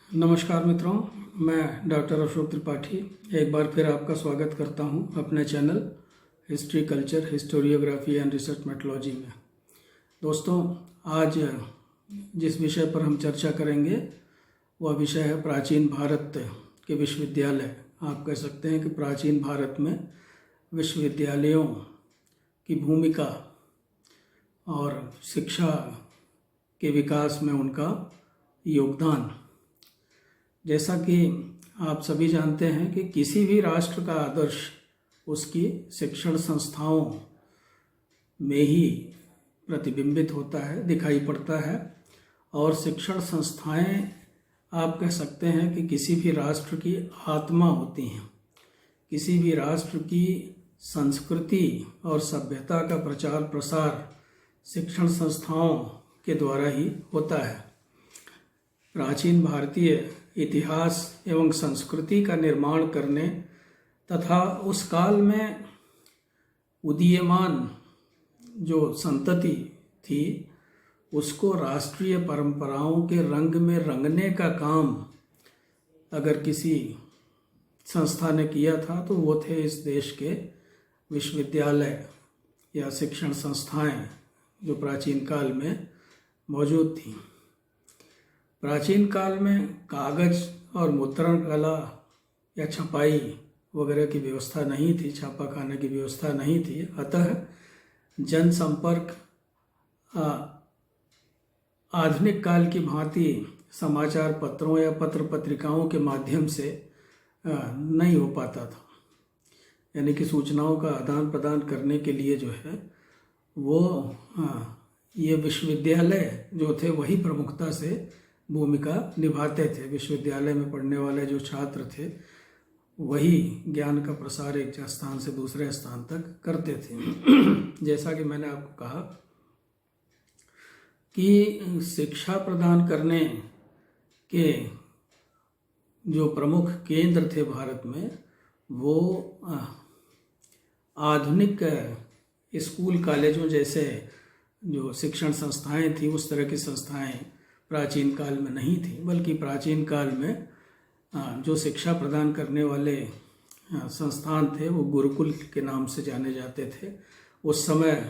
नमस्कार मित्रों, मैं डॉक्टर अशोक त्रिपाठी एक बार फिर आपका स्वागत करता हूं अपने channel history culture historiography and research methodology में। दोस्तों, आज जिस विषय पर हम चर्चा करेंगे वह विषय है प्राचीन भारत के विश्वविद्यालय। आप कह सकते हैं कि प्राचीन भारत में विश्वविद्यालयों की भूमिका और शिक्षा के विकास में उनका योगदान। जैसा कि आप सभी जानते हैं कि किसी भी राष्ट्र का आदर्श उसकी शिक्षण संस्थाओं में ही प्रतिबिंबित होता है, दिखाई पड़ता है। और शिक्षण संस्थाएं आप कह सकते हैं कि किसी भी राष्ट्र की आत्मा होती हैं। किसी भी राष्ट्र की संस्कृति और सभ्यता का प्रचार प्रसार शिक्षण संस्थाओं के द्वारा ही होता है। प्राचीन भारतीय इतिहास एवं संस्कृति का निर्माण करने तथा उस काल में उदीयमान जो संतति थी उसको राष्ट्रीय परंपराओं के रंग में रंगने का काम अगर किसी संस्था ने किया था तो वो थे इस देश के विश्वविद्यालय या शिक्षण संस्थाएं जो प्राचीन काल में मौजूद थीं। प्राचीन काल में कागज और मुद्रण कला या छपाई वगैरह की व्यवस्था नहीं थी, छापा खाने की व्यवस्था नहीं थी। अतः जनसंपर्क आधुनिक काल की भांति समाचार पत्रों या पत्र पत्रिकाओं के माध्यम से नहीं हो पाता था। यानी कि सूचनाओं का आदान प्रदान करने के लिए जो है वो ये विश्वविद्यालय जो थे वही प्रमुखता से भूमिका निभाते थे। विश्वविद्यालय में पढ़ने वाले जो छात्र थे वही ज्ञान का प्रसार एक स्थान से दूसरे स्थान तक करते थे। जैसा कि मैंने आपको कहा कि शिक्षा प्रदान करने के जो प्रमुख केंद्र थे भारत में वो आधुनिक स्कूल कॉलेजों जैसे जो शिक्षण संस्थाएं थी उस तरह की संस्थाएं प्राचीन काल में नहीं थी, बल्कि प्राचीन काल में जो शिक्षा प्रदान करने वाले संस्थान थे वो गुरुकुल के नाम से जाने जाते थे। उस समय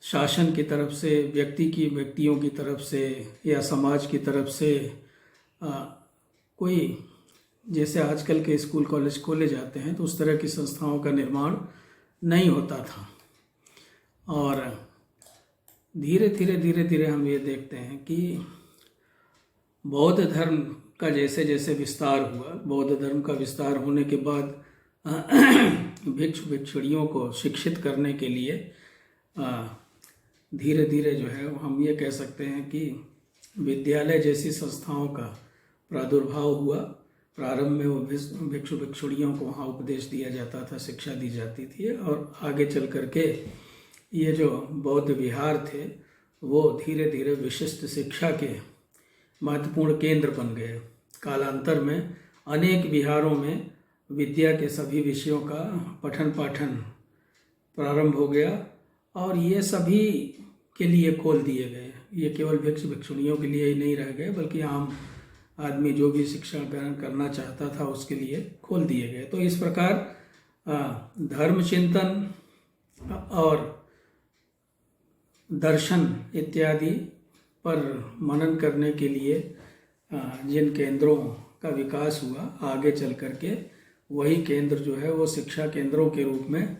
शासन की तरफ से व्यक्तियों की तरफ से या समाज की तरफ से कोई जैसे आजकल के स्कूल कॉलेज खोले जाते हैं तो उस तरह की संस्थाओं का निर्माण नहीं होता था। और धीरे धीरे हम ये देखते हैं कि बौद्ध धर्म का जैसे जैसे विस्तार हुआ, बौद्ध धर्म का विस्तार होने के बाद भिक्षु भिक्षुणियों को शिक्षित करने के लिए धीरे धीरे जो है हम ये कह सकते हैं कि विद्यालय जैसी संस्थाओं का प्रादुर्भाव हुआ। प्रारंभ में वो भिक्षु भिक्षुणियों को वहाँ उपदेश दिया जाता था, शिक्षा दी जाती थी, और आगे चल करके ये जो बौद्ध विहार थे वो धीरे धीरे विशिष्ट शिक्षा के महत्वपूर्ण केंद्र बन गए। कालांतर में अनेक विहारों में विद्या के सभी विषयों का पठन पाठन प्रारंभ हो गया और ये सभी के लिए खोल दिए गए। ये केवल भिक्षु भिक्षुणियों के लिए ही नहीं रह गए बल्कि आम आदमी जो भी शिक्षा ग्रहण करना चाहता था उसके लिए खोल दिए गए। तो इस प्रकार धर्म चिंतन और दर्शन इत्यादि पर मनन करने के लिए जिन केंद्रों का विकास हुआ, आगे चल करके वही केंद्र जो है वो शिक्षा केंद्रों के रूप में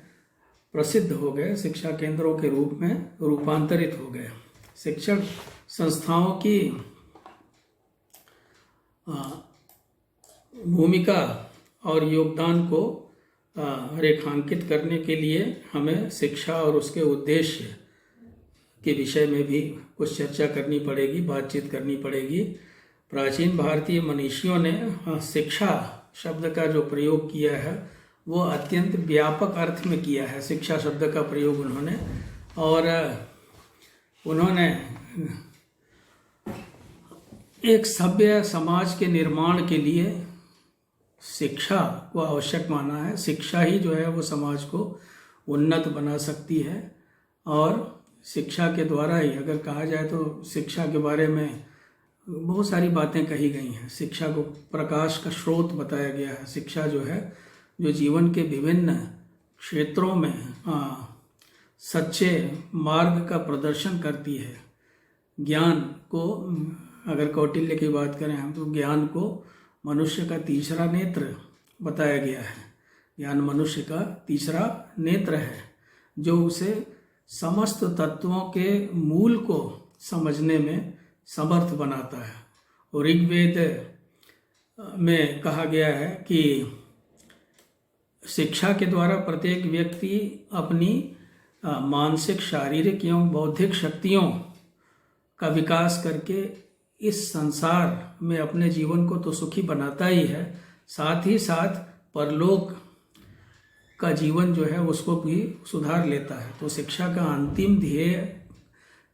प्रसिद्ध हो गए, शिक्षा केंद्रों के रूप में रूपांतरित हो गए। शिक्षण संस्थाओं की भूमिका और योगदान को रेखांकित करने के लिए हमें शिक्षा और उसके उद्देश्य के विषय में भी कुछ चर्चा करनी पड़ेगी, बातचीत करनी पड़ेगी। प्राचीन भारतीय मनीषियों ने शिक्षा शब्द का जो प्रयोग किया है वो अत्यंत व्यापक अर्थ में किया है। शिक्षा शब्द का प्रयोग उन्होंने एक सभ्य समाज के निर्माण के लिए शिक्षा को आवश्यक माना है। शिक्षा ही जो है वो समाज को उन्नत बना सकती है और शिक्षा के द्वारा ही, अगर कहा जाए तो शिक्षा के बारे में बहुत सारी बातें कही गई हैं। शिक्षा को प्रकाश का स्रोत बताया गया है। शिक्षा जो है, जो जीवन के विभिन्न क्षेत्रों में सच्चे मार्ग का प्रदर्शन करती है। ज्ञान को, अगर कौटिल्य की बात करें हम, तो ज्ञान को मनुष्य का तीसरा नेत्र बताया गया है। ज्ञान मनुष्य का तीसरा नेत्र है जो उसे समस्त तत्वों के मूल को समझने में समर्थ बनाता है। और ऋग्वेद में कहा गया है कि शिक्षा के द्वारा प्रत्येक व्यक्ति अपनी मानसिक, शारीरिक एवं बौद्धिक शक्तियों का विकास करके इस संसार में अपने जीवन को तो सुखी बनाता ही है, साथ ही साथ परलोक का जीवन जो है उसको भी सुधार लेता है। तो शिक्षा का अंतिम ध्येय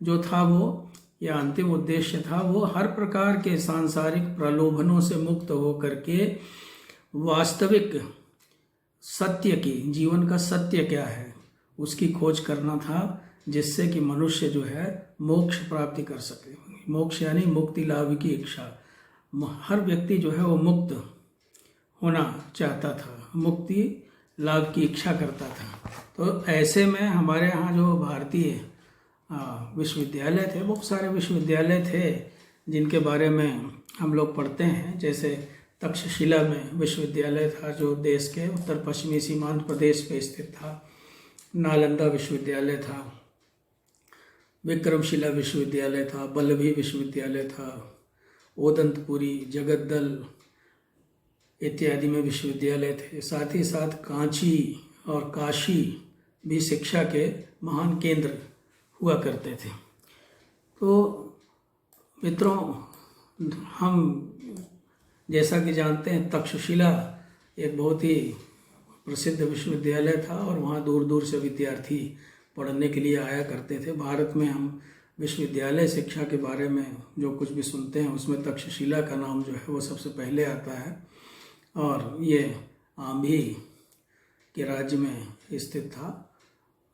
जो था वो, या अंतिम उद्देश्य था वो, हर प्रकार के सांसारिक प्रलोभनों से मुक्त होकर के वास्तविक सत्य की, जीवन का सत्य क्या है उसकी खोज करना था, जिससे कि मनुष्य जो है मोक्ष प्राप्ति कर सके। मोक्ष यानी मुक्ति लाभ की इच्छा। हर व्यक्ति जो है वो मुक्त होना चाहता था, मुक्ति लाभ की इच्छा करता था। तो ऐसे में हमारे यहाँ जो भारतीय विश्वविद्यालय थे, बहुत सारे विश्वविद्यालय थे जिनके बारे में हम लोग पढ़ते हैं। जैसे तक्षशिला में विश्वविद्यालय था जो देश के उत्तर पश्चिमी सीमांत प्रदेश पे स्थित था। नालंदा विश्वविद्यालय था, विक्रमशिला विश्वविद्यालय था, वल्लभी विश्वविद्यालय था, ओदंतपुरी, जगद्दल इत्यादि में विश्वविद्यालय थे। साथ ही साथ कांची और काशी भी शिक्षा के महान केंद्र हुआ करते थे। तो मित्रों, हम जैसा कि जानते हैं तक्षशिला एक बहुत ही प्रसिद्ध विश्वविद्यालय था और वहाँ दूर दूर से विद्यार्थी पढ़ने के लिए आया करते थे। भारत में हम विश्वविद्यालय शिक्षा के बारे में जो कुछ भी सुनते हैं उसमें तक्षशिला का नाम जो है वो सबसे पहले आता है और ये आंधी के राज्य में स्थित था।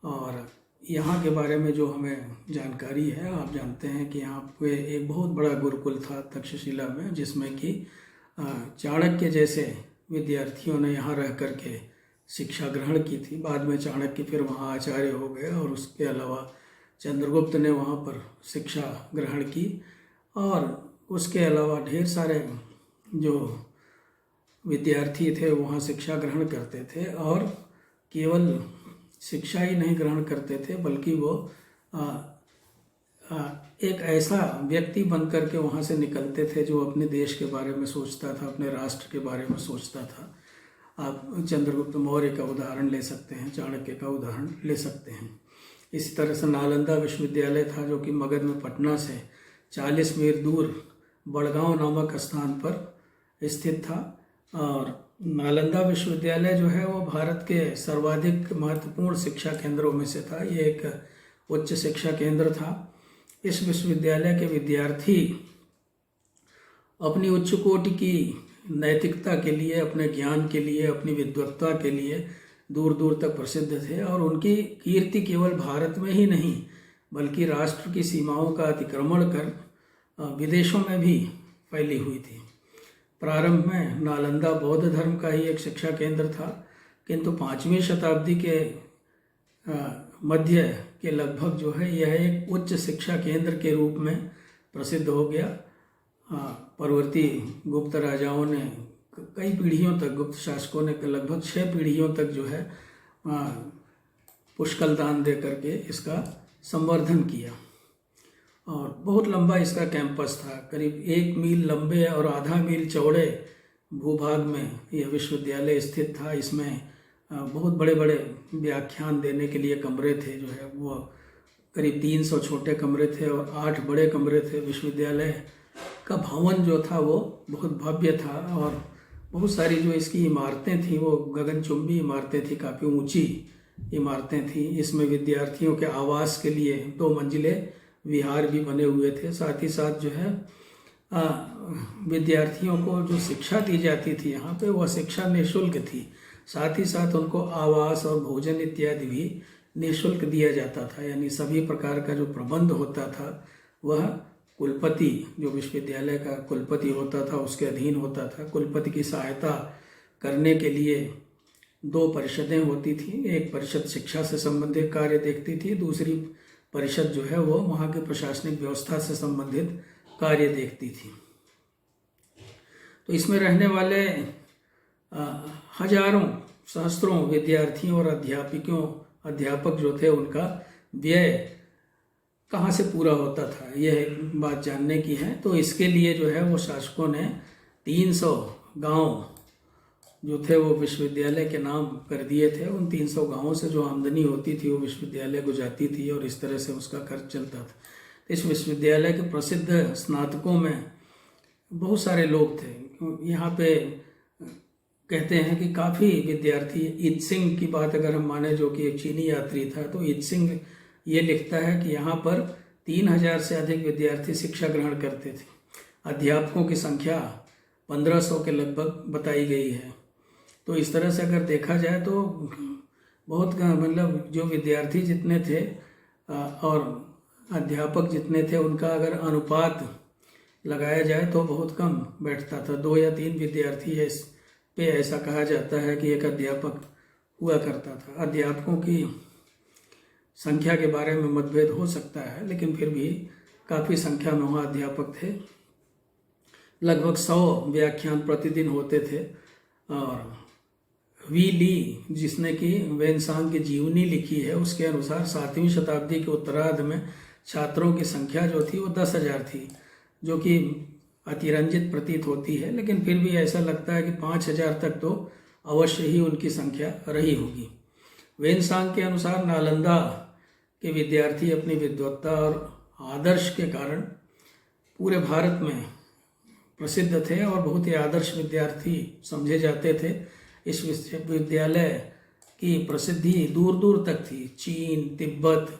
और यहाँ के बारे में जो हमें जानकारी है, आप जानते हैं कि यहाँ पे एक बहुत बड़ा गुरुकुल था तक्षशिला में, जिसमें कि चाणक्य जैसे विद्यार्थियों ने यहाँ रह कर के शिक्षा ग्रहण की थी। बाद में चाणक्य फिर वहाँ आचार्य हो गए और उसके अलावा चंद्रगुप्त ने वहाँ पर शिक्षा ग्रहण की। और उसके अलावा ढेर सारे जो विद्यार्थी थे वहाँ शिक्षा ग्रहण करते थे और केवल शिक्षा ही नहीं ग्रहण करते थे बल्कि वो एक ऐसा व्यक्ति बन कर के वहाँ से निकलते थे जो अपने देश के बारे में सोचता था, अपने राष्ट्र के बारे में सोचता था। आप चंद्रगुप्त मौर्य का उदाहरण ले सकते हैं, चाणक्य का उदाहरण ले सकते हैं। इसी तरह से नालंदा विश्वविद्यालय था जो कि मगध में पटना से 40 मील दूर बड़गांव नामक स्थान पर स्थित था। और नालंदा विश्वविद्यालय जो है वो भारत के सर्वाधिक महत्वपूर्ण शिक्षा केंद्रों में से था। ये एक उच्च शिक्षा केंद्र था। इस विश्वविद्यालय के विद्यार्थी अपनी उच्च कोटि की नैतिकता के लिए, अपने ज्ञान के लिए, अपनी विद्वत्ता के लिए दूर दूर तक प्रसिद्ध थे और उनकी कीर्ति केवल भारत में ही नहीं बल्कि राष्ट्र की सीमाओं का अतिक्रमण कर विदेशों में भी फैली हुई थी। प्रारंभ में नालंदा बौद्ध धर्म का ही एक शिक्षा केंद्र था, किंतु 5वीं शताब्दी के मध्य के लगभग जो है यह एक उच्च शिक्षा केंद्र के रूप में प्रसिद्ध हो गया। परवर्ती गुप्त राजाओं ने कई पीढ़ियों तक, गुप्त शासकों ने लगभग 6 पीढ़ियों तक जो है पुष्कल दान दे करके इसका संवर्धन किया। और बहुत लंबा इसका कैंपस था, करीब 1 मील लंबे और आधा मील चौड़े भूभाग में यह विश्वविद्यालय स्थित था। इसमें बहुत बड़े बड़े व्याख्यान देने के लिए कमरे थे, जो है वो करीब 300 छोटे कमरे थे और 8 बड़े कमरे थे। विश्वविद्यालय का भवन जो था वो बहुत भव्य था और बहुत सारी जो इसकी इमारतें थी वो गगनचुंबी इमारतें थी, काफ़ी ऊंची इमारतें थी। इसमें विद्यार्थियों के आवास के लिए 2 मंजिले विहार भी बने हुए थे। साथ ही साथ जो है विद्यार्थियों को जो शिक्षा दी जाती थी यहाँ पे वह शिक्षा निःशुल्क थी। साथ ही साथ उनको आवास और भोजन इत्यादि भी निःशुल्क दिया जाता था, यानी सभी प्रकार का जो प्रबंध होता था वह कुलपति, जो विश्वविद्यालय का कुलपति होता था, उसके अधीन होता था। कुलपति की सहायता करने के लिए 2 परिषदें होती थी। एक परिषद शिक्षा से संबंधित कार्य देखती थी, दूसरी परिषद जो है वो वहाँ की प्रशासनिक व्यवस्था से संबंधित कार्य देखती थी। तो इसमें रहने वाले हजारों सहस्त्रों विद्यार्थियों और अध्यापक जो थे, उनका व्यय कहाँ से पूरा होता था, यह बात जानने की है। तो इसके लिए जो है वो शासकों ने 300 गांव जो थे वो विश्वविद्यालय के नाम कर दिए थे। उन 300 गांवों से जो आमदनी होती थी वो विश्वविद्यालय को जाती थी और इस तरह से उसका खर्च चलता था। तो इस विश्वविद्यालय के प्रसिद्ध स्नातकों में बहुत सारे लोग थे। यहाँ पे कहते हैं कि काफ़ी विद्यार्थी, इत्सिंग की बात अगर हम माने, जो कि एक चीनी यात्री था, तो इत्सिंग ये लिखता है कि यहाँ पर 3000 से अधिक विद्यार्थी शिक्षा ग्रहण करते थे। अध्यापकों की संख्या 1500 के लगभग बताई गई है। तो इस तरह से अगर देखा जाए तो बहुत, मतलब जो विद्यार्थी जितने थे और अध्यापक जितने थे, उनका अगर अनुपात लगाया जाए तो बहुत कम बैठता था। 2 या 3 विद्यार्थी है इस पे ऐसा कहा जाता है कि एक अध्यापक हुआ करता था। अध्यापकों की संख्या के बारे में मतभेद हो सकता है, लेकिन फिर भी काफ़ी संख्या में वहाँ अध्यापक थे। लगभग 100 व्याख्यान प्रतिदिन होते थे। और वी ली, जिसने कि वेनसांग की जीवनी लिखी है, उसके अनुसार 7वीं शताब्दी के उत्तरार्ध में छात्रों की संख्या जो थी वो 10,000 थी, जो कि अतिरंजित प्रतीत होती है, लेकिन फिर भी ऐसा लगता है कि 5,000 तक तो अवश्य ही उनकी संख्या रही होगी। वेनसांग के अनुसार नालंदा के विद्यार्थी अपनी विद्वत्ता और आदर्श के कारण पूरे भारत में प्रसिद्ध थे और बहुत ही आदर्श विद्यार्थी समझे जाते थे। इस विश्वविद्यालय की प्रसिद्धि दूर दूर तक थी। चीन, तिब्बत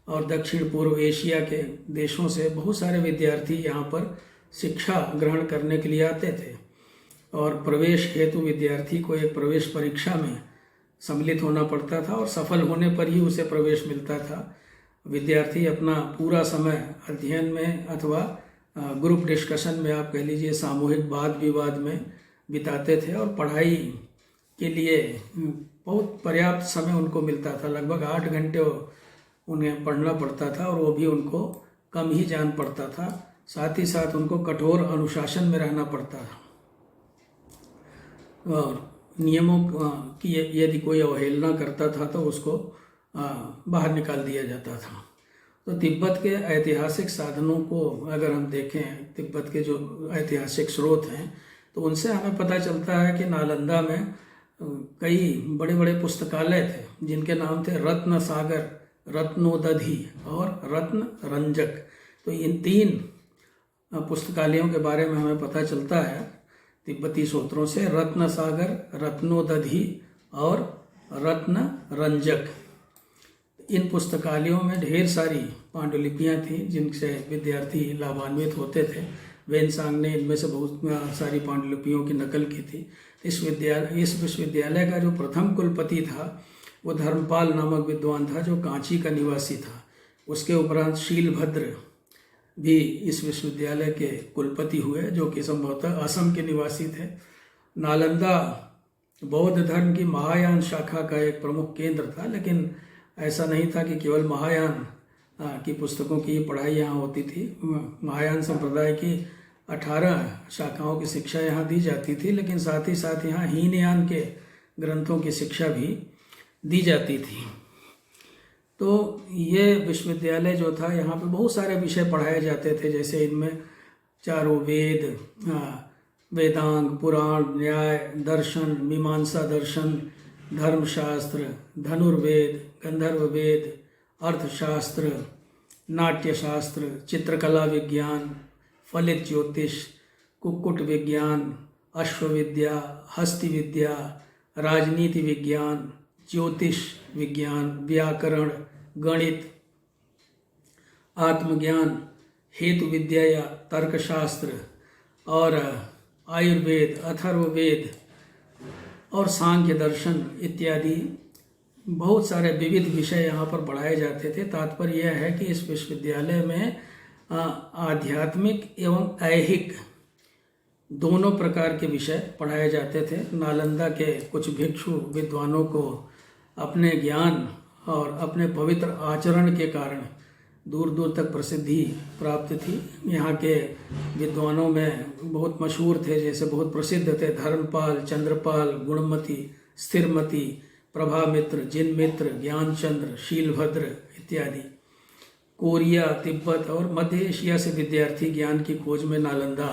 और दक्षिण पूर्व एशिया के देशों से बहुत सारे विद्यार्थी यहाँ पर शिक्षा ग्रहण करने के लिए आते थे और प्रवेश हेतु विद्यार्थी को एक प्रवेश परीक्षा में सम्मिलित होना पड़ता था और सफल होने पर ही उसे प्रवेश मिलता था। विद्यार्थी अपना पूरा समय अध्ययन में अथवा ग्रुप डिस्कशन में, आप कह लीजिए सामूहिक वाद विवाद में बिताते थे और पढ़ाई के लिए बहुत पर्याप्त समय उनको मिलता था। लगभग 8 घंटे उन्हें पढ़ना पड़ता था और वो भी उनको कम ही जान पड़ता था। साथ ही साथ उनको कठोर अनुशासन में रहना पड़ता था और नियमों की यदि कोई अवहेलना करता था तो उसको बाहर निकाल दिया जाता था। तो तिब्बत के ऐतिहासिक साधनों को अगर हम देखें, तिब्बत के जो ऐतिहासिक स्रोत हैं, तो उनसे हमें पता चलता है कि नालंदा में कई बड़े बड़े पुस्तकालय थे जिनके नाम थे रत्न सागर, रत्नोदधि और रत्न रंजक। तो इन 3 पुस्तकालयों के बारे में हमें पता चलता है तिब्बती सूत्रों से, रत्न सागर, रत्नोदधि और रत्न रंजक। इन पुस्तकालयों में ढेर सारी पांडुलिपियाँ थीं जिनसे विद्यार्थी लाभान्वित होते थे। वेनसांग ने इनमें से बहुत सारी पांडुलिपियों की नकल की थी। इस विश्वविद्यालय का जो प्रथम कुलपति था वो धर्मपाल नामक विद्वान था जो कांची का निवासी था। उसके उपरांत शीलभद्र भी इस विश्वविद्यालय के कुलपति हुए जो कि संभवतः असम के निवासी थे। नालंदा बौद्ध धर्म की महायान शाखा का एक प्रमुख केंद्र था, लेकिन ऐसा नहीं था कि केवल महायान की पुस्तकों की पढ़ाई यहाँ होती थी। महायान संप्रदाय की 18 शाखाओं की शिक्षा यहाँ दी जाती थी, लेकिन साथ ही साथ यहाँ हीनयान के ग्रंथों की शिक्षा भी दी जाती थी। तो ये विश्वविद्यालय जो था, यहाँ पे बहुत सारे विषय पढ़ाए जाते थे, जैसे इनमें चारों वेद, वेदांग, पुराण, न्याय, दर्शन, मीमांसा दर्शन, धर्मशास्त्र, धनुर्वेद, गंधर्व वेद, अर्थशास्त्र, नाट्यशास्त्र, चित्रकला विज्ञान, फलित ज्योतिष, कुक्कुट विज्ञान, अश्वविद्या, हस्ति विद्या, राजनीति विज्ञान, ज्योतिष विज्ञान, व्याकरण, गणित, आत्मज्ञान, हेतु विद्या या तर्कशास्त्र और आयुर्वेद, अथर्ववेद और सांख्य दर्शन इत्यादि बहुत सारे विविध विषय यहाँ पर पढ़ाए जाते थे। तात्पर्य यह है कि इस विश्वविद्यालय में आध्यात्मिक एवं ऐहिक दोनों प्रकार के विषय पढ़ाए जाते थे। नालंदा के कुछ भिक्षु विद्वानों को अपने ज्ञान और अपने पवित्र आचरण के कारण दूर दूर तक प्रसिद्धि प्राप्त थी। यहाँ के विद्वानों में बहुत मशहूर थे, जैसे बहुत प्रसिद्ध थे धर्मपाल, चंद्रपाल, गुणमती, स्थिरमती, प्रभामित्र, जिनमित्र, ज्ञानचंद्र, शीलभद्र इत्यादि। कोरिया, तिब्बत और मध्य एशिया से विद्यार्थी ज्ञान की खोज में नालंदा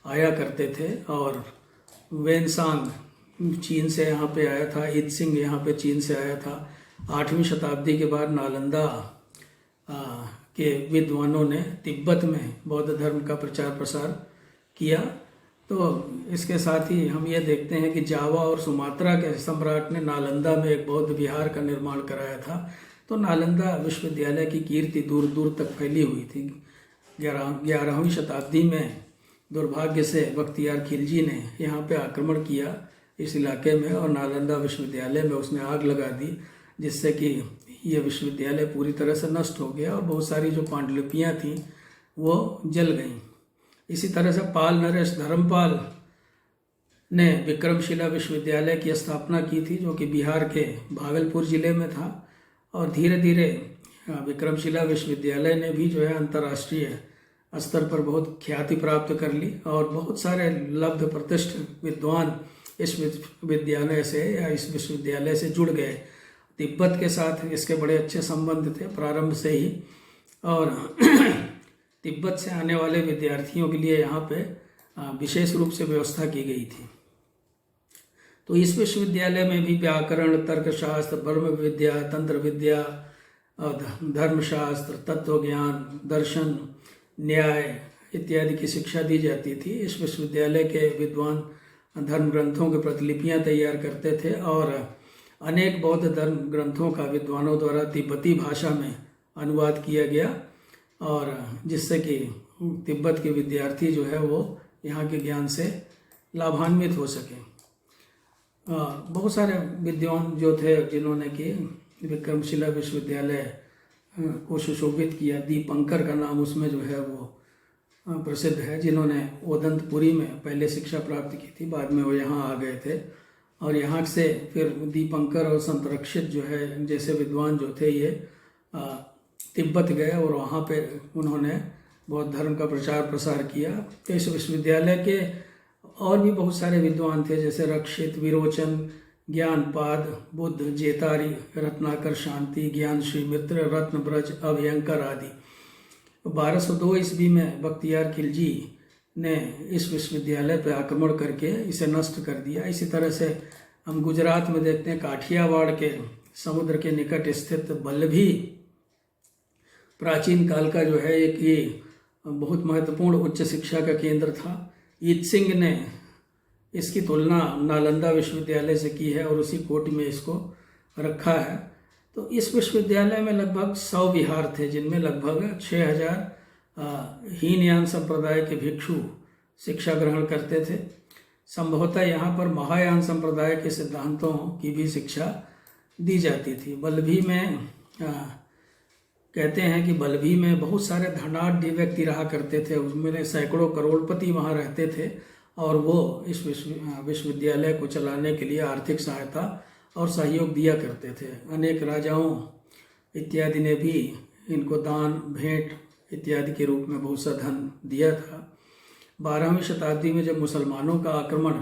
आया करते थे। और वेनसांग चीन से यहाँ पे आया था, इत्सिंग यहाँ पे चीन से आया था। 8वीं शताब्दी के बाद नालंदा के विद्वानों ने तिब्बत में बौद्ध धर्म का प्रचार प्रसार किया। तो इसके साथ ही हम ये देखते हैं कि जावा और सुमात्रा के सम्राट ने नालंदा में एक बौद्ध विहार का निर्माण कराया था। तो नालंदा विश्वविद्यालय की कीर्ति दूर दूर तक फैली हुई थी। 11वीं शताब्दी में दुर्भाग्य से बख्तियार खिलजी ने यहाँ पे आक्रमण किया इस इलाके में, और नालंदा विश्वविद्यालय में उसने आग लगा दी, जिससे कि ये विश्वविद्यालय पूरी तरह से नष्ट हो गया और बहुत सारी जो पांडुलिपियाँ थीं वो जल गईं। इसी तरह से पाल नरेश धर्मपाल ने विक्रमशिला विश्वविद्यालय की स्थापना की थी, जो कि बिहार के भागलपुर जिले में था। और धीरे धीरे विक्रमशिला विश्वविद्यालय ने भी जो है अंतर्राष्ट्रीय स्तर पर बहुत ख्याति प्राप्त कर ली, और बहुत सारे लब्ध प्रतिष्ठित विद्वान इस विश्वविद्यालय से या इस विश्वविद्यालय से जुड़ गए। तिब्बत के साथ इसके बड़े अच्छे संबंध थे प्रारंभ से ही, और तिब्बत से आने वाले विद्यार्थियों के लिए यहाँ पे विशेष रूप से व्यवस्था की गई थी। तो इस विश्वविद्यालय में भी व्याकरण, तर्कशास्त्र, ब्रह्म विद्या, तंत्र विद्या, धर्मशास्त्र, तत्वज्ञान, दर्शन, न्याय इत्यादि की शिक्षा दी जाती थी। इस विश्वविद्यालय के विद्वान धर्म ग्रंथों की प्रतिलिपियां तैयार करते थे, और अनेक बौद्ध धर्म ग्रंथों का विद्वानों द्वारा तिब्बती भाषा में अनुवाद किया गया, और जिससे कि तिब्बत के विद्यार्थी जो है वो यहाँ के ज्ञान से लाभान्वित हो सके। बहुत सारे विद्वान जो थे जिन्होंने कि विक्रमशिला विश्वविद्यालय को सुशोभित किया। दीपंकर का नाम उसमें जो है वो प्रसिद्ध है, जिन्होंने ओदंतपुरी में पहले शिक्षा प्राप्त की थी, बाद में वो यहाँ आ गए थे। और यहाँ से फिर दीपंकर और संतरक्षित जो है जैसे विद्वान जो थे ये तिब्बत गए, और वहाँ पे उन्होंने बौद्ध धर्म का प्रचार प्रसार किया। तो इस विश्वविद्यालय के और भी बहुत सारे विद्वान थे, जैसे रक्षित, विरोचन, ज्ञानपाद, बुद्ध, जेतारी, रत्नाकर, शांति, ज्ञानश्री मित्र, रत्नब्रज, अभयंकर आदि। 1202 ईस्वी में बख्तियार खिलजी ने इस विश्वविद्यालय पर आक्रमण करके इसे नष्ट कर दिया। इसी तरह से हम गुजरात में देखते हैं काठियावाड़ के समुद्र के निकट स्थित बल्लभी प्राचीन काल का जो है एक ये बहुत महत्वपूर्ण उच्च शिक्षा का केंद्र था। इत्सिंग ने इसकी तुलना नालंदा विश्वविद्यालय से की है और उसी कोटि में इसको रखा है। तो इस विश्वविद्यालय में लगभग 100 विहार थे, जिनमें लगभग 6000 हीनयान संप्रदाय के भिक्षु शिक्षा ग्रहण करते थे। संभवतः यहाँ पर महायान संप्रदाय के सिद्धांतों की भी शिक्षा दी जाती थी। बल्लभी में कहते हैं कि बल्लभी में बहुत सारे धनाढ्य व्यक्ति रहा करते थे, उनमें सैकड़ों करोड़पति वहाँ रहते थे, और वो इस विश्वविद्यालय को चलाने के लिए आर्थिक सहायता और सहयोग दिया करते थे। अनेक राजाओं इत्यादि ने भी इनको दान, भेंट इत्यादि के रूप में बहुत सा धन दिया था। 12वीं शताब्दी में जब मुसलमानों का आक्रमण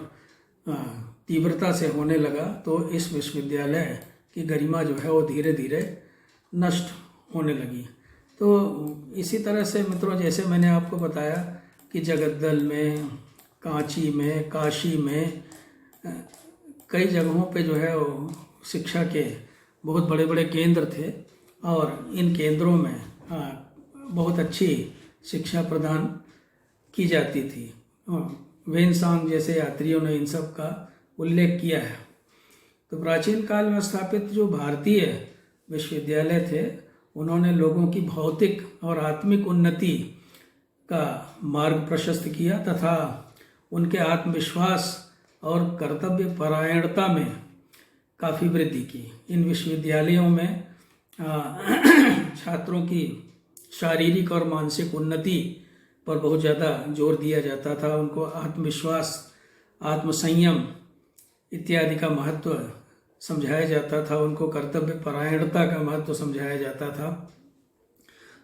तीव्रता से होने लगा, तो इस विश्वविद्यालय की गरिमा जो है वो धीरे धीरे नष्ट होने लगी। तो इसी तरह से मित्रों, जैसे मैंने आपको बताया कि जगद्दल में, कांची में, काशी में, कई जगहों पे जो है वो शिक्षा के बहुत बड़े बड़े केंद्र थे, और इन केंद्रों में बहुत अच्छी शिक्षा प्रदान की जाती थी। वेनसांग जैसे यात्रियों ने इन सब का उल्लेख किया है। तो प्राचीन काल में स्थापित जो भारतीय विश्वविद्यालय थे, उन्होंने लोगों की भौतिक और आत्मिक उन्नति का मार्ग प्रशस्त किया तथा उनके आत्मविश्वास और कर्तव्य परायणता में काफ़ी वृद्धि की। इन विश्वविद्यालयों में शारीरिक और मानसिक उन्नति पर बहुत ज़्यादा जोर दिया जाता था। उनको आत्मविश्वास, आत्मसंयम इत्यादि का महत्व समझाया जाता था। उनको कर्तव्य परायणता का महत्व समझाया जाता था।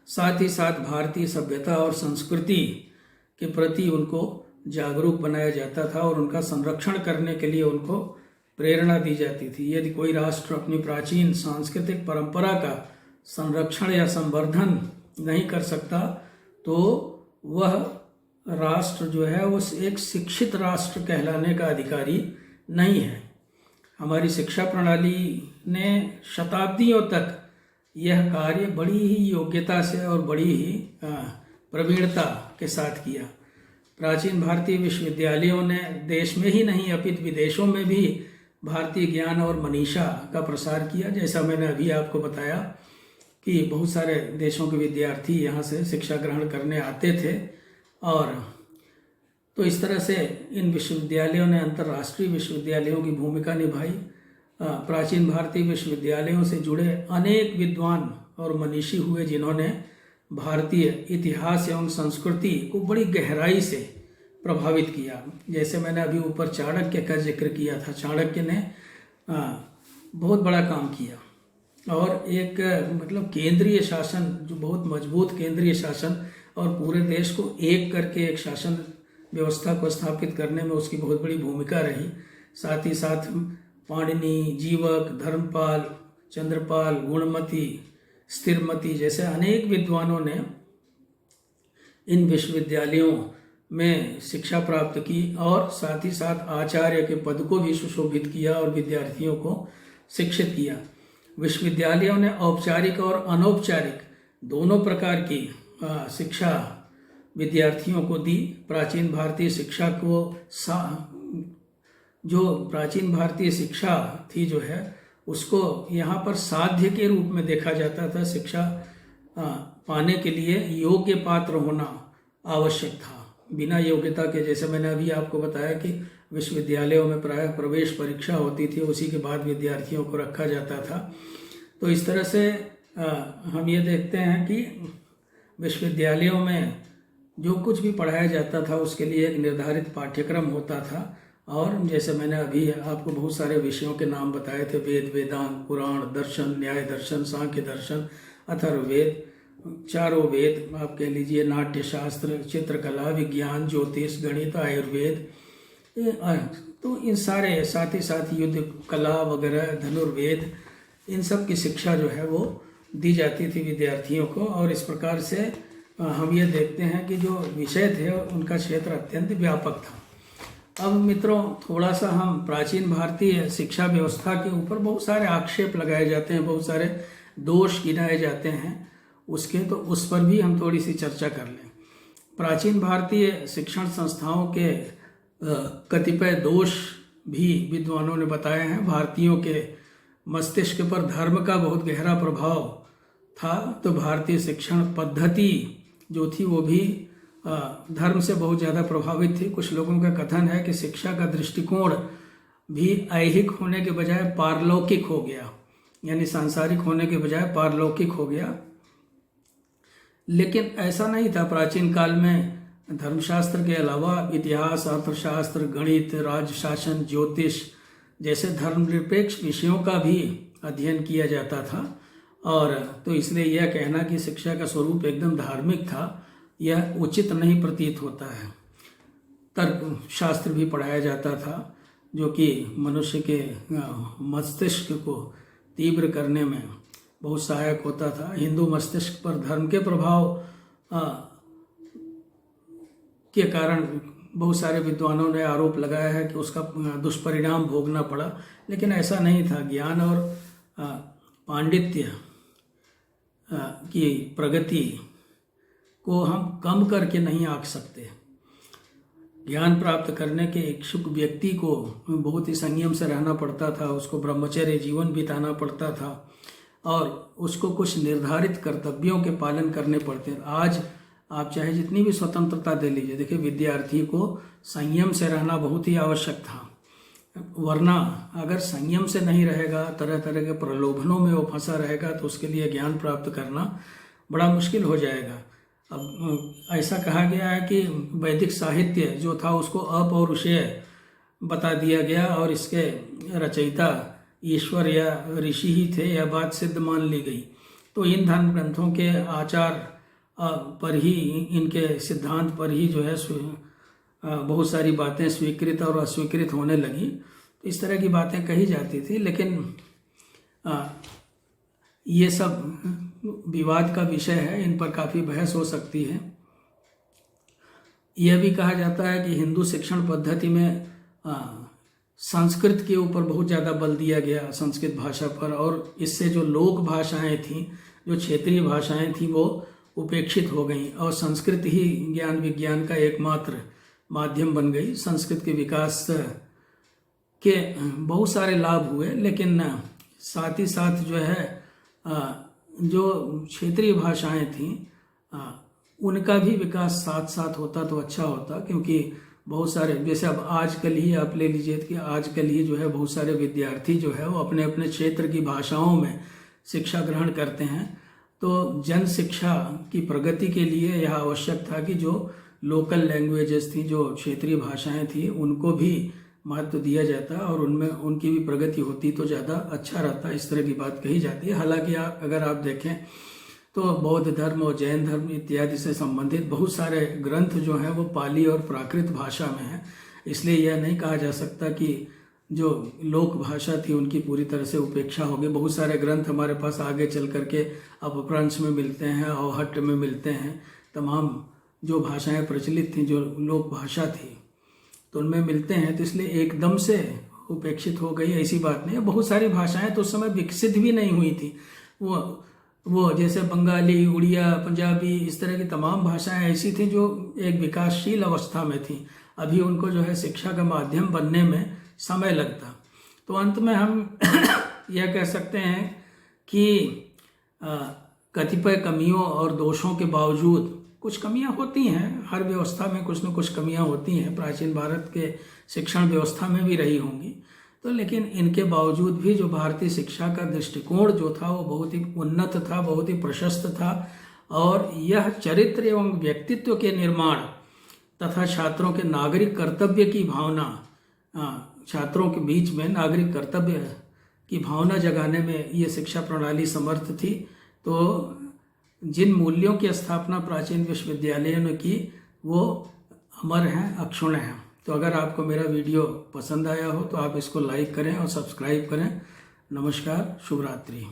साथ ही साथ भारतीय सभ्यता और संस्कृति के प्रति उनको जागरूक बनाया जाता था और उनका संरक्षण करने के लिए उनको प्रेरणा दी जाती थी। यदि कोई राष्ट्र अपनी प्राचीन सांस्कृतिक परंपरा का संरक्षण या संवर्धन नहीं कर सकता तो वह राष्ट्र जो है वो एक शिक्षित राष्ट्र कहलाने का अधिकारी नहीं है। हमारी शिक्षा प्रणाली ने शताब्दियों तक यह कार्य बड़ी ही योग्यता से और बड़ी ही प्रवीणता के साथ किया। प्राचीन भारतीय विश्वविद्यालयों ने देश में ही नहीं अपितु विदेशों में भी भारतीय ज्ञान और मनीषा का प्रसार किया। जैसा मैंने अभी आपको बताया कि बहुत सारे देशों के विद्यार्थी यहाँ से शिक्षा ग्रहण करने आते थे और तो इस तरह से इन विश्वविद्यालयों ने अंतर्राष्ट्रीय विश्वविद्यालयों की भूमिका निभाई। प्राचीन भारतीय विश्वविद्यालयों से जुड़े अनेक विद्वान और मनीषी हुए जिन्होंने भारतीय इतिहास एवं संस्कृति को बड़ी गहराई से प्रभावित किया। जैसे मैंने अभी ऊपर चाणक्य का जिक्र किया था, चाणक्य ने बहुत बड़ा काम किया और एक मतलब केंद्रीय शासन, जो बहुत मजबूत केंद्रीय शासन और पूरे देश को एक करके एक शासन व्यवस्था को स्थापित करने में उसकी बहुत बड़ी भूमिका रही। साथ ही साथ पाणिनि, जीवक, धर्मपाल, चंद्रपाल, गुणमती, स्थिरमती जैसे अनेक विद्वानों ने इन विश्वविद्यालयों में शिक्षा प्राप्त की और साथ ही साथ आचार्य के पद को भी सुशोभित किया और विद्यार्थियों को शिक्षित किया। विश्वविद्यालयों ने औपचारिक और अनौपचारिक दोनों प्रकार की शिक्षा विद्यार्थियों को दी। प्राचीन भारतीय शिक्षा को जो प्राचीन भारतीय शिक्षा थी जो है उसको यहाँ पर साध्य के रूप में देखा जाता था। शिक्षा पाने के लिए योग्य पात्र होना आवश्यक था। बिना योग्यता के, जैसे मैंने अभी आपको बताया कि विश्वविद्यालयों में प्रायः प्रवेश परीक्षा होती थी, उसी के बाद विद्यार्थियों को रखा जाता था। तो इस तरह से हम ये देखते हैं कि विश्वविद्यालयों में जो कुछ भी पढ़ाया जाता था उसके लिए एक निर्धारित पाठ्यक्रम होता था। और जैसे मैंने अभी आपको बहुत सारे विषयों के नाम बताए थे, वेद, वेदांत, पुराण, दर्शन, न्याय दर्शन, सांख्य दर्शन, अथर्ववेद, चारों वेद आप कह लीजिए, नाट्य शास्त्र, चित्रकला, विज्ञान, ज्योतिष, गणित, आयुर्वेद, तो इन सारे, साथ ही साथ युद्ध कला वगैरह, धनुर्वेद, इन सब की शिक्षा जो है वो दी जाती थी विद्यार्थियों को। और इस प्रकार से हम ये देखते हैं कि जो विषय थे उनका क्षेत्र अत्यंत व्यापक था। अब मित्रों, थोड़ा सा हम प्राचीन भारतीय शिक्षा व्यवस्था के ऊपर बहुत सारे आक्षेप लगाए जाते हैं, बहुत सारे दोष गिनाए जाते हैं उसके, तो उस पर भी हम थोड़ी सी चर्चा कर लें। प्राचीन भारतीय शिक्षण संस्थाओं के कतिपय दोष भी विद्वानों ने बताए हैं। भारतीयों के मस्तिष्क पर धर्म का बहुत गहरा प्रभाव था, तो भारतीय शिक्षण पद्धति जो थी वो भी धर्म से बहुत ज़्यादा प्रभावित थी। कुछ लोगों का कथन है कि शिक्षा का दृष्टिकोण भी ऐहिक होने के बजाय पारलौकिक हो गया, यानी सांसारिक होने के बजाय पारलौकिक हो गया। लेकिन ऐसा नहीं था। प्राचीन काल में धर्मशास्त्र के अलावा इतिहास, अर्थशास्त्र, गणित, राजशासन, ज्योतिष जैसे धर्मनिरपेक्ष विषयों का भी अध्ययन किया जाता था। और तो इसलिए यह कहना कि शिक्षा का स्वरूप एकदम धार्मिक था, यह उचित नहीं प्रतीत होता है। तर्क शास्त्र भी पढ़ाया जाता था जो कि मनुष्य के मस्तिष्क को तीव्र करने में बहुत सहायक होता था। हिंदू मस्तिष्क पर धर्म के प्रभाव के कारण बहुत सारे विद्वानों ने आरोप लगाया है कि उसका दुष्परिणाम भोगना पड़ा, लेकिन ऐसा नहीं था। ज्ञान और पांडित्य की प्रगति को हम कम करके नहीं आंक सकते। ज्ञान प्राप्त करने के इच्छुक व्यक्ति को बहुत ही संयम से रहना पड़ता था, उसको ब्रह्मचर्य जीवन बिताना पड़ता था और उसको कुछ निर्धारित कर्तव्यों के पालन करने पड़ते हैं। आज आप चाहे जितनी भी स्वतंत्रता दे लीजिए, देखिए विद्यार्थी को संयम से रहना बहुत ही आवश्यक था, वरना अगर संयम से नहीं रहेगा, तरह तरह के प्रलोभनों में वो फंसा रहेगा, तो उसके लिए ज्ञान प्राप्त करना बड़ा मुश्किल हो जाएगा। अब ऐसा कहा गया है कि वैदिक साहित्य जो था उसको अपौरुषेय बता दिया गया और इसके रचयिता ईश्वर या ऋषि ही थे, यह बात सिद्ध मान ली गई। तो इन धर्म ग्रंथों के आचार पर ही, इनके सिद्धांत पर ही जो है बहुत सारी बातें स्वीकृत और अस्वीकृत होने लगी। तो इस तरह की बातें कही जाती थी, लेकिन ये सब विवाद का विषय है, इन पर काफ़ी बहस हो सकती है। यह भी कहा जाता है कि हिंदू शिक्षण पद्धति में संस्कृत के ऊपर बहुत ज़्यादा बल दिया गया, संस्कृत भाषा पर, और इससे जो लोक भाषाएं थीं, जो क्षेत्रीय भाषाएं थीं, वो उपेक्षित हो गईं और संस्कृत ही ज्ञान विज्ञान का एकमात्र माध्यम बन गई। संस्कृत के विकास के बहुत सारे लाभ हुए, लेकिन साथ ही साथ जो है जो क्षेत्रीय भाषाएं थीं उनका भी विकास साथ साथ होता तो अच्छा होता, क्योंकि बहुत सारे, जैसे अब आजकल ही आप ले लीजिए कि आजकल ही जो है बहुत सारे विद्यार्थी जो है वो अपने अपने क्षेत्र की भाषाओं में शिक्षा ग्रहण करते हैं। तो जन शिक्षा की प्रगति के लिए यह आवश्यक था कि जो लोकल लैंग्वेजेस थी, जो क्षेत्रीय भाषाएं थी, उनको भी महत्व दिया जाता और उनमें उनकी भी प्रगति होती तो ज़्यादा अच्छा रहता। इस तरह की बात कही जाती है। हालांकि अगर आप देखें तो बौद्ध धर्म और जैन धर्म इत्यादि से संबंधित बहुत सारे ग्रंथ जो हैं वो पाली और प्राकृत भाषा में हैं, इसलिए यह नहीं कहा जा सकता कि जो लोक भाषा थी उनकी पूरी तरह से उपेक्षा होगी। बहुत सारे ग्रंथ हमारे पास आगे चल करके अपभ्रंश में मिलते हैं, अवहट्ट में मिलते हैं, तमाम जो भाषाएं प्रचलित थीं, जो लोक भाषा थी, तो उनमें मिलते हैं। तो इसलिए एकदम से उपेक्षित हो गई ऐसी बात नहीं है। बहुत सारी भाषाएं तो उस समय विकसित भी नहीं हुई थी। वो जैसे बंगाली, उड़िया, पंजाबी, इस तरह की तमाम भाषाएं ऐसी थी जो एक विकासशील अवस्था में थी। अभी उनको जो है शिक्षा का माध्यम बनने में समय लगता। तो अंत में हम यह कह सकते हैं कि कतिपय कमियों और दोषों के बावजूद, कुछ कमियां होती हैं, हर व्यवस्था में कुछ न कुछ कमियां होती हैं, प्राचीन भारत के शिक्षण व्यवस्था में भी रही होंगी, तो लेकिन इनके बावजूद भी जो भारतीय शिक्षा का दृष्टिकोण जो था वो बहुत ही उन्नत था, बहुत ही प्रशस्त था। और यह चरित्र एवं व्यक्तित्व के निर्माण तथा छात्रों के नागरिक कर्तव्य की भावना, छात्रों के बीच में नागरिक कर्तव्य की भावना जगाने में ये शिक्षा प्रणाली समर्थ थी। तो जिन मूल्यों की स्थापना प्राचीन विश्वविद्यालयों ने की वो अमर हैं, अक्षुण्ण हैं। तो अगर आपको मेरा वीडियो पसंद आया हो तो आप इसको लाइक करें और सब्सक्राइब करें। नमस्कार, शुभ रात्रि।